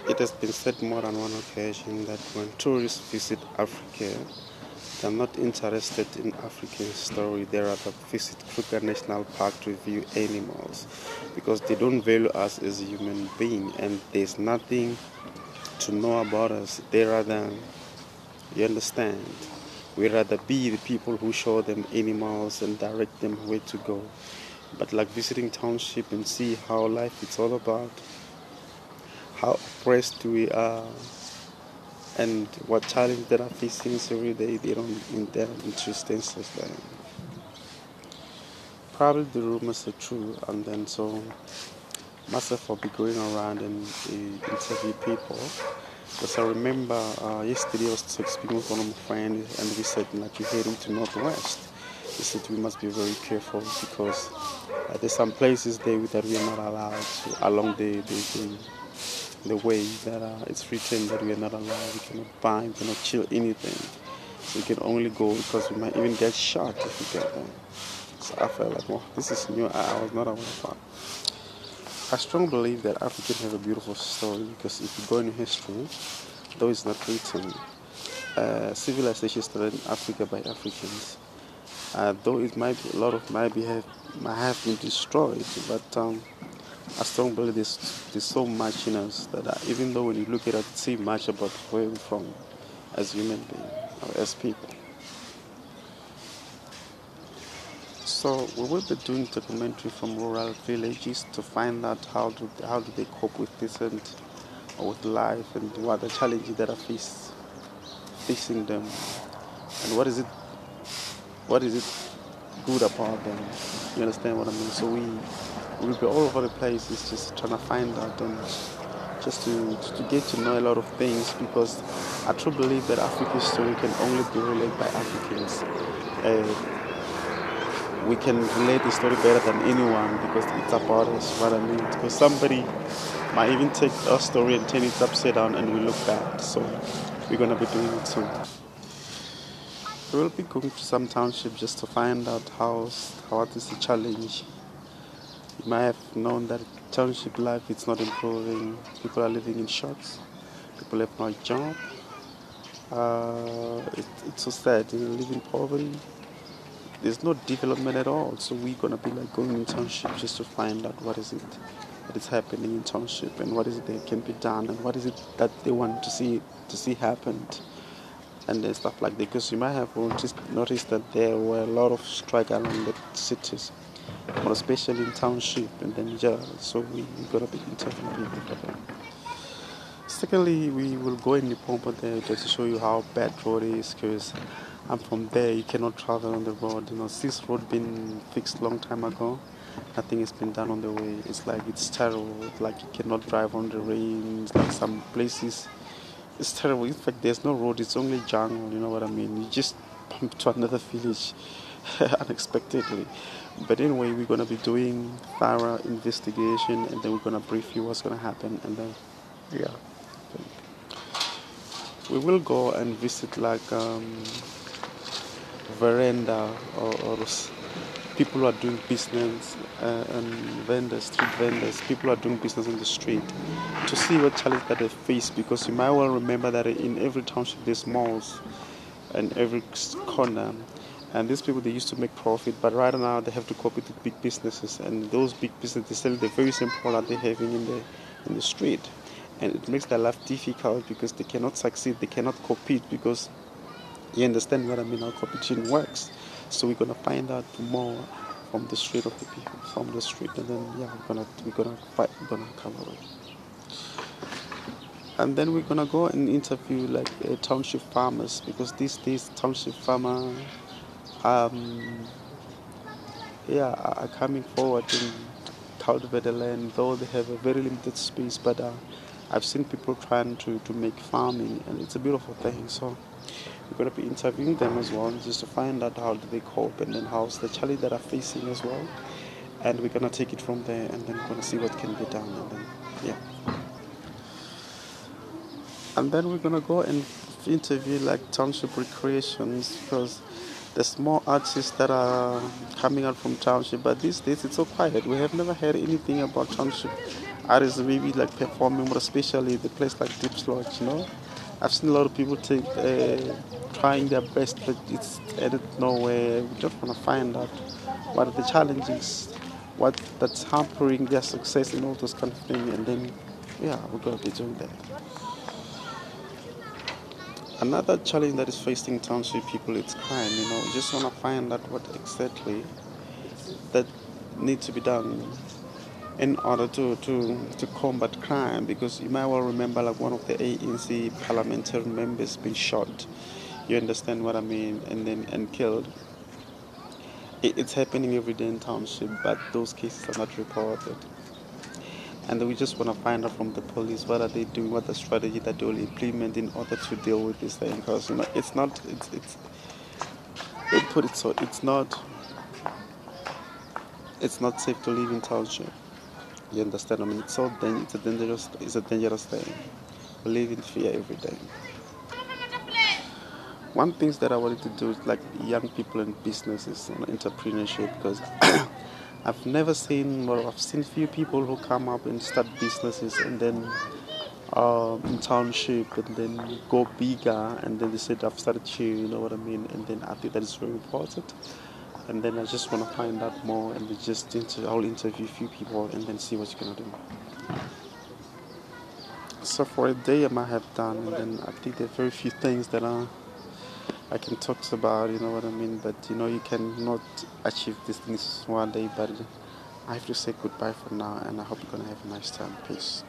It has been said more than one occasion that when tourists visit Africa, they are not interested in African story. They rather visit Kruger National Park to view animals because they don't value us as a human being and there's nothing to know about us. They rather, you understand, we rather be the people who show them animals and direct them where to go. But like visiting township and see how life is all about, how oppressed we are, and what challenges that are facing us every day, they don't interest in such that. Probably the rumors are true, and then so myself will be going around and interview people. Because I remember yesterday I was speaking with one of my friends, and we said like we're heading to Northwest. He said we must be very careful because there's some places there that we are not allowed to along the way that it's written that we are not allowed. We cannot buy, we cannot chill anything. So we can only go because we might even get shot if we get there. So I felt like, well, this is new. I was not aware of that. I strongly believe that Africans have a beautiful story because if you go into history, though it's not written, civilization started in Africa by Africans. Though it might be, a lot of might have been destroyed, but I strongly believe there's so much in us that even though when you look at it, you see much about where we're from as human beings or as people. So we will be doing documentary from rural villages to find out how do they cope with this and with life and what the challenges that are facing them and what is it good about them. You understand what I mean? So we will be all over the place. It's just trying to find out and just to get to know a lot of things because I truly believe that Africa's story can only be related by Africans. We can relate the story better than anyone because it's about us, what I mean. Because somebody might even take our story and turn it upside down and we look bad. So we're going to be doing it too. We will be going to some township just to find out what is the challenge. You might have known that township life is not improving. People are living in shacks. People have no job. It's so sad. You live in poverty. There's no development at all. So we're gonna be like going in township just to find out what is it that is happening in township and what is it that can be done and what is it that they want to see happened and then stuff like that. Because you might have noticed that there were a lot of strike along the cities, but especially in township and then yeah. So we're gonna be interviewing people for that. Secondly, we will go in Limpopo there just to show you how bad road is because I'm from there. You cannot travel on the road. You know, this road been fixed long time ago. Nothing has been done on the way. It's like it's terrible. It's like you cannot drive on the rain. It's like some places. It's terrible. In fact, there's no road. It's only jungle. You know what I mean? You just bump to another village unexpectedly. But anyway, we're gonna be doing thorough investigation, and then we're gonna brief you what's gonna happen, and then yeah. We will go and visit like veranda or people who are doing business and vendors, street vendors, people who are doing business on the street to see what challenge that they face because you might well remember that in every township there's malls and every corner and these people they used to make profit but right now they have to cope with the big businesses and those big businesses they sell the very same product they're having in the street and it makes their life difficult because they cannot succeed, they cannot compete because you understand what I mean, how competition works. So we're gonna find out more from the street of the people, from the street, and then yeah, we're gonna cover it. And then we're gonna go and interview like township farmers because these days township farmers, yeah, are coming forward and cultivate the land, though they have a very limited space. But I've seen people trying to make farming, and it's a beautiful thing. So we're going to be interviewing them as well, just to find out how do they cope, and then how's the challenge that are facing as well. And we're going to take it from there, and then we're going to see what can be done, and then yeah. And then we're going to go and interview like township recreations because there's more artists that are coming out from township, but these days it's so quiet. We have never heard anything about township artists maybe like performing more, especially the place like Deep Lodge, you know. I've seen a lot of people trying their best, but it's ended nowhere. We just want to find out what are the challenges, what that's hampering their success and all those kind of things, and then yeah, we're gonna be doing that. Another challenge that is facing township people is crime. You know, we just want to find out what exactly that needs to be done in order to combat crime, because you might well remember like one of the ANC parliamentary members being shot, you understand what I mean, and killed. It's happening every day in township, but those cases are not reported, and we just want to find out from the police what are they doing, what the strategy that they will implement in order to deal with this thing, because you know it's not it put it so it's not safe to live in township. You understand? I mean, it's a dangerous thing. We live in fear every day. One thing that I wanted to do is like young people in businesses and entrepreneurship, because I've never seen, well, I've seen few people who come up and start businesses and then in township and then go bigger and then they said I've started here, you know what I mean? And then I think that is very important. And then I just want to find out more and I'll interview a few people and then see what you're gonna do. So for a day I might have done, and then I think there are very few things that I can talk about, you know what I mean? But you know, you cannot achieve these things one day, but I have to say goodbye for now, and I hope you're gonna have a nice time. Peace.